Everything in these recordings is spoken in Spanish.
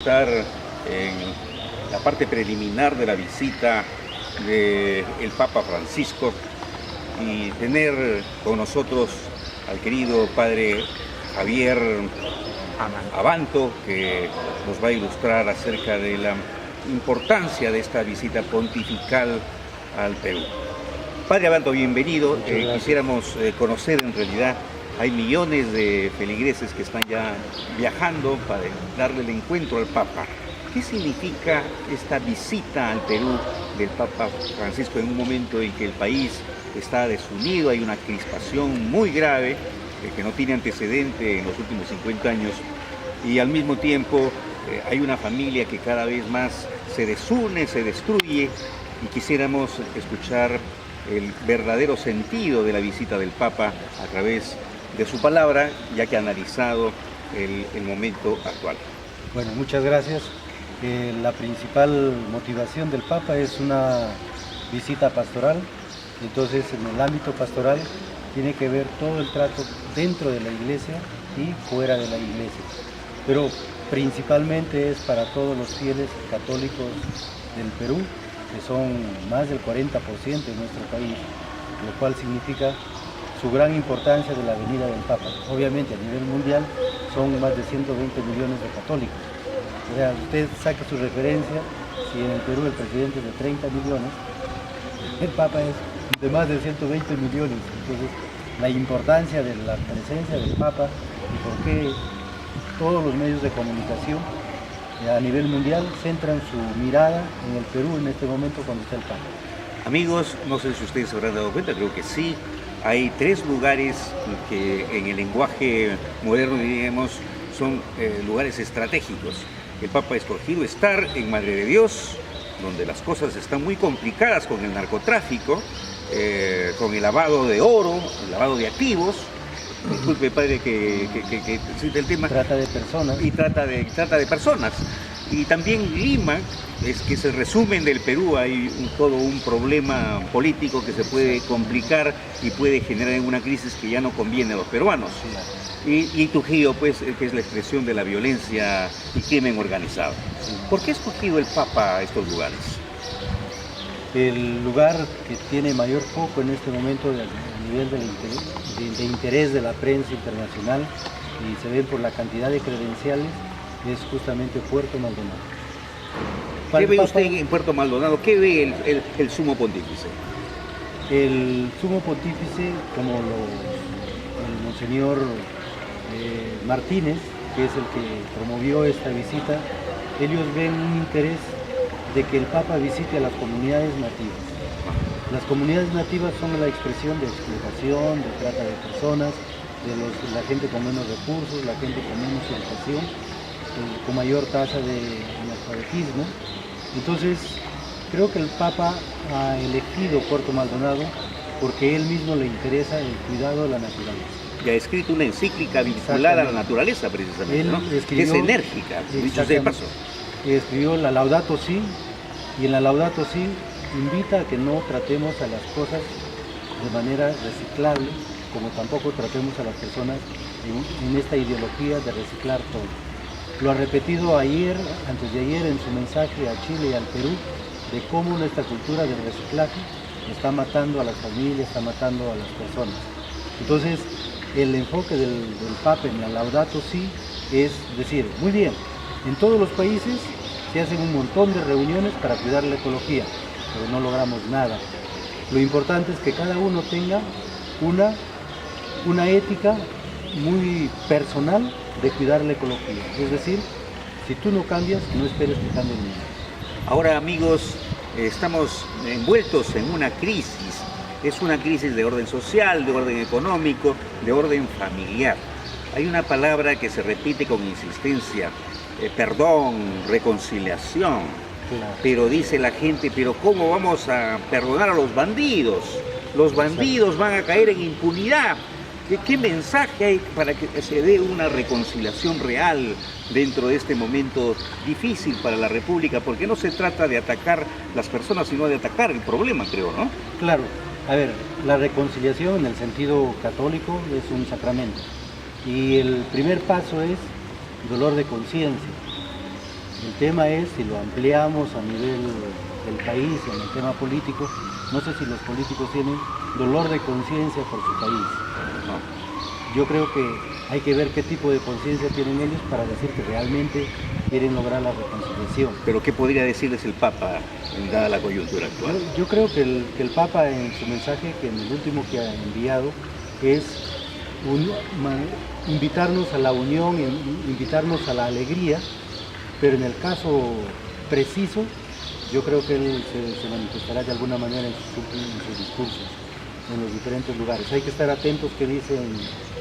Estar en la parte preliminar de la visita del Papa Francisco y tener con nosotros al querido padre Javier Abanto, que nos va a ilustrar acerca de la importancia de esta visita pontifical al Perú. Padre Abanto, bienvenido. Quisiéramos conocer, en realidad hay millones de feligreses que están ya viajando para darle el encuentro al Papa. ¿Qué significa esta visita al Perú del Papa Francisco en un momento en que el país está desunido, hay una crispación muy grave que no tiene antecedente en los últimos 50 años, y al mismo tiempo hay una familia que cada vez más se desune, se destruye, y quisiéramos escuchar el verdadero sentido de la visita del Papa a través de su palabra, ya que ha analizado el momento actual? Bueno, muchas gracias. La principal motivación del Papa es una visita pastoral. Entonces, en el ámbito pastoral tiene que ver todo el trato dentro de la iglesia y fuera de la iglesia. Pero principalmente es para todos los fieles católicos del Perú, que son más del 40% de nuestro país, lo cual significa su gran importancia de la venida del Papa. Obviamente, a nivel mundial son más de 120 millones de católicos. O sea, usted saque su referencia, si en el Perú el presidente es de 30 millones, el Papa es de más de 120 millones. Entonces, la importancia de la presencia del Papa y por qué todos los medios de comunicación a nivel mundial centran su mirada en el Perú en este momento cuando está el Papa. Amigos, no sé si ustedes se habrán dado cuenta, creo que sí. Hay tres lugares que en el lenguaje moderno, diríamos, son lugares estratégicos. El Papa ha escogido estar en Madre de Dios, donde las cosas están muy complicadas con el narcotráfico, con el lavado de oro, el lavado de activos. Disculpe, padre, que cite el tema. Trata de personas. Y trata de personas. Y también Lima, es que es el resumen del Perú. Hay todo un problema político que se puede complicar y puede generar una crisis que ya no conviene a los peruanos. Y Trujillo, pues, que es la expresión de la violencia y crimen organizado. ¿Por qué ha escogido el Papa estos lugares? El lugar que tiene mayor foco en este momento a nivel de interés de la prensa internacional, y se ve por la cantidad de credenciales, es justamente Puerto Maldonado. ¿Qué ve usted en Puerto Maldonado? ¿Qué ve el sumo pontífice? El sumo pontífice, como el monseñor Martínez, que es el que promovió esta visita, ellos ven un interés de que el Papa visite a las comunidades nativas. Las comunidades nativas son la expresión de explotación, de trata de personas, de la gente con menos recursos, la gente con menos educación, con mayor tasa de analfabetismo. Entonces, creo que el Papa ha elegido Puerto Maldonado porque él mismo le interesa el cuidado de la naturaleza. Y ha escrito una encíclica vinculada a la naturaleza, precisamente, él ¿no? escribió, que es enérgica, dicho sea de paso. Escribió la Laudato Si, y en la Laudato Si invita a que no tratemos a las cosas de manera reciclable, como tampoco tratemos a las personas en esta ideología de reciclar todo. Lo ha repetido ayer, antes de ayer, en su mensaje a Chile y al Perú, de cómo nuestra cultura del reciclaje está matando a las familias, está matando a las personas. Entonces, el enfoque del Papa en la Laudato Si es decir, muy bien, en todos los países se hacen un montón de reuniones para cuidar la ecología, pero no logramos nada. Lo importante es que cada uno tenga una ética muy personal de cuidar la ecología. Es decir, si tú no cambias, no esperes que cambie el mundo. Ahora, amigos, estamos envueltos en una crisis. Es una crisis de orden social, de orden económico, de orden familiar. Hay una palabra que se repite con insistencia: perdón, reconciliación. Claro. Pero dice la gente, pero ¿cómo vamos a perdonar a los bandidos? Los bandidos van a caer en impunidad. ¿Qué mensaje hay para que se dé una reconciliación real dentro de este momento difícil para la República? Porque no se trata de atacar las personas, sino de atacar el problema, creo, ¿no? Claro. A ver, la reconciliación en el sentido católico es un sacramento. Y el primer paso es dolor de conciencia. El tema es si lo ampliamos a nivel del país, en el tema político. No sé si los políticos tienen dolor de conciencia por su país. Yo creo que hay que ver qué tipo de conciencia tienen ellos para decir que realmente quieren lograr la reconciliación. Pero ¿qué podría decirles el Papa dada la coyuntura actual? Yo creo que el Papa en su mensaje, que en el último que ha enviado, es invitarnos a la unión, invitarnos a la alegría, pero en el caso preciso, yo creo que él se manifestará de alguna manera en sus discursos, en los diferentes lugares. Hay que estar atentos qué dice en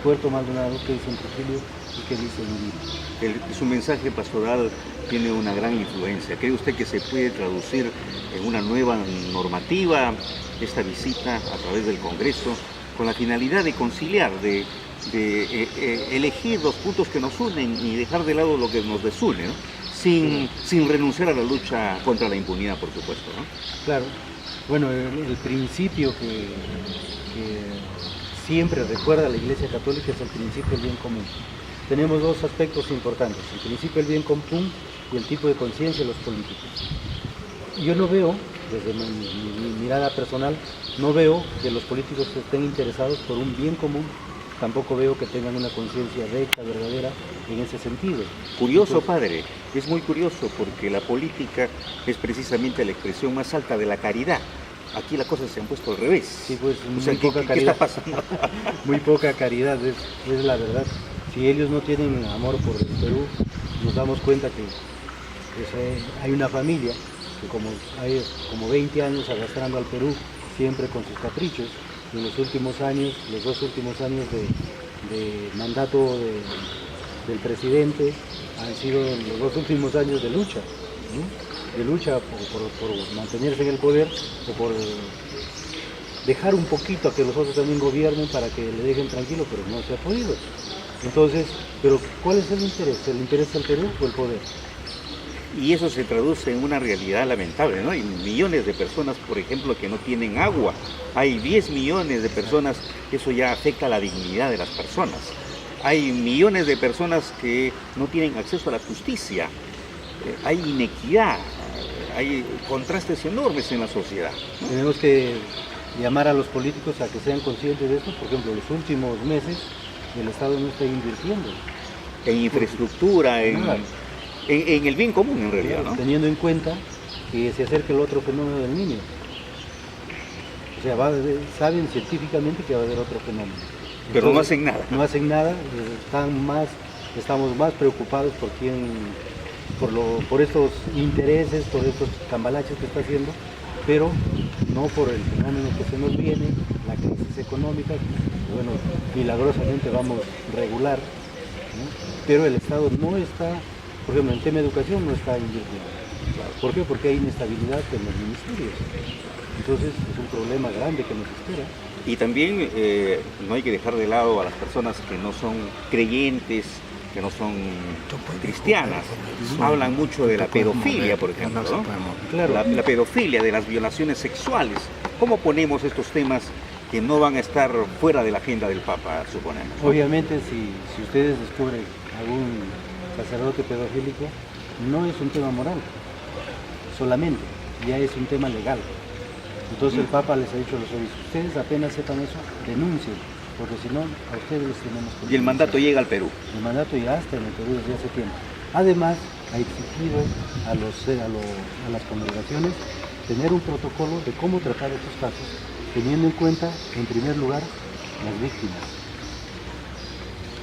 Puerto Maldonado, qué dice en Trujillo y qué dice en Lima. Su mensaje pastoral tiene una gran influencia. ¿Cree usted que se puede traducir en una nueva normativa esta visita a través del Congreso con la finalidad de conciliar, de elegir los puntos que nos unen y dejar de lado lo que nos desune, ¿no? Sin renunciar a la lucha contra la impunidad, por supuesto, ¿no? Claro. Bueno, el principio que siempre recuerda la Iglesia Católica es el principio del bien común. Tenemos dos aspectos importantes, el principio del bien común y el tipo de conciencia de los políticos. Yo no veo, desde mi mirada personal, no veo que los políticos estén interesados por un bien común. Tampoco veo que tengan una conciencia recta, verdadera, en ese sentido. Curioso, padre, es muy curioso porque la política es precisamente la expresión más alta de la caridad. Aquí las cosas se han puesto al revés. Sí, pues o sea, ¿qué está pasando? Muy poca caridad, es la verdad. Si ellos no tienen amor por el Perú, nos damos cuenta que pues, hay una familia que hay como 20 años arrastrando al Perú, siempre con sus caprichos. En los últimos años, los 2 últimos años de mandato del presidente han sido los 2 últimos años de lucha, ¿no? De lucha por mantenerse en el poder o por dejar un poquito a que los otros también gobiernen para que le dejen tranquilo, pero no se ha podido. Entonces, ¿pero cuál es el interés? ¿El interés del Perú o el poder? Y eso se traduce en una realidad lamentable, ¿no? Hay millones de personas, por ejemplo, que no tienen agua. Hay 10 millones de personas, eso ya afecta la dignidad de las personas. Hay millones de personas que no tienen acceso a la justicia. Hay inequidad, hay contrastes enormes en la sociedad, ¿no? Tenemos que llamar a los políticos a que sean conscientes de esto. Por ejemplo, los últimos meses el Estado no está invirtiendo. En infraestructura, en el bien común en realidad, ¿no? Teniendo en cuenta que se acerca el otro fenómeno del niño. O sea, saben científicamente que va a haber otro fenómeno. Pero entonces, no hacen nada. No hacen nada, estamos más preocupados por estos intereses, por estos cambalaches que está haciendo, pero no por el fenómeno que se nos viene, la crisis económica, que, bueno, milagrosamente vamos regular, ¿no? Pero el Estado no está, por ejemplo, en tema de educación no está invirtiendo. ¿Por qué? Porque hay inestabilidad en los ministerios. Entonces es un problema grande que nos espera. Y también no hay que dejar de lado a las personas que no son creyentes, que no son cristianas. Hablan mucho de la pedofilia, por ejemplo, ¿no? Claro. La pedofilia, de las violaciones sexuales. ¿Cómo ponemos estos temas que no van a estar fuera de la agenda del Papa, suponemos? Obviamente, si ustedes descubren algún sacerdote pedofílico, no es un tema moral solamente, ya es un tema legal. Entonces el Papa les ha dicho a los obispos, ustedes apenas sepan eso, denuncien, porque si no, a ustedes les tenemos que... Y el mandato llega al Perú. El mandato ya está en el Perú desde hace tiempo. Además, ha exigido a las congregaciones tener un protocolo de cómo tratar estos casos, teniendo en cuenta, en primer lugar, las víctimas.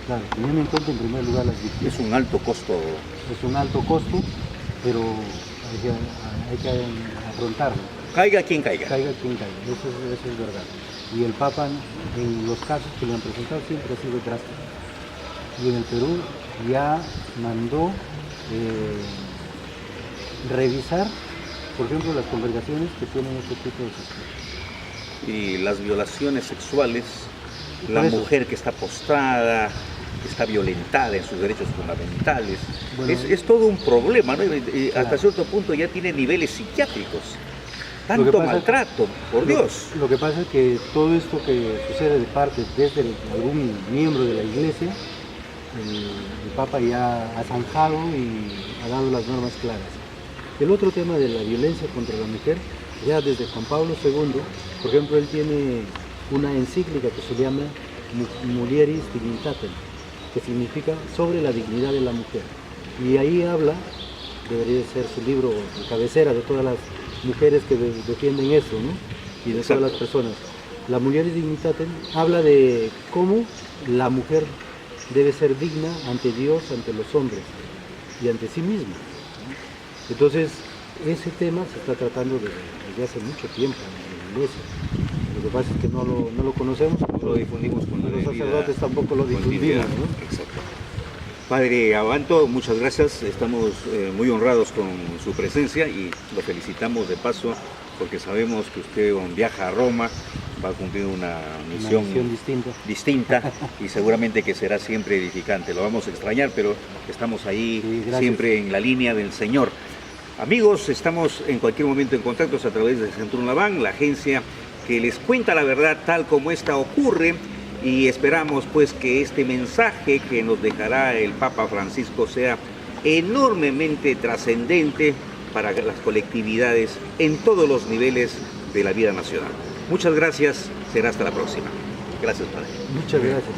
Claro, teniendo en cuenta en primer lugar las víctimas. Es un alto costo. Es un alto costo, pero hay que afrontarlo. Caiga quien caiga. Caiga quien caiga, eso es verdad. Y el Papa, en los casos que le han presentado, siempre ha sido drástico. Y en el Perú ya mandó revisar, por ejemplo, las congregaciones que tienen este tipo de sospecha. Y las violaciones sexuales, la mujer que está postrada, que está violentada en sus derechos fundamentales, bueno, es todo un problema, ¿no? Y hasta cierto punto ya tiene niveles psiquiátricos. Tanto maltrato, por Dios. Lo que pasa es que todo esto que sucede de parte desde algún miembro de la Iglesia el Papa ya ha zanjado y ha dado las normas claras. El otro tema de la violencia contra la mujer, ya desde Juan Pablo II, por ejemplo, él tiene una encíclica que se llama Mulieris Dignitatem, que significa sobre la dignidad de la mujer. Y ahí habla, debería ser su libro de cabecera de todas las mujeres que defienden eso, ¿no? Y de todas las personas. La Mulieris Dignitatem habla de cómo la mujer debe ser digna ante Dios, ante los hombres y ante sí misma. Entonces, ese tema se está tratando desde hace mucho tiempo en la iglesia. Lo que pasa es que no lo conocemos, Lo difundimos con los sacerdotes tampoco lo difundimos, ¿no? Exacto. Padre Abanto, muchas gracias. Estamos muy honrados con su presencia y lo felicitamos de paso porque sabemos que usted viaja a Roma, va a cumplir una misión distinta y seguramente que será siempre edificante. Lo vamos a extrañar, pero estamos ahí siempre en la línea del Señor. Amigos, estamos en cualquier momento en contacto a través de Centrum Labán, la agencia que les cuenta la verdad tal como esta ocurre, y esperamos pues que este mensaje que nos dejará el Papa Francisco sea enormemente trascendente para las colectividades en todos los niveles de la vida nacional. Muchas gracias, será hasta la próxima. Gracias, Padre. Muchas gracias.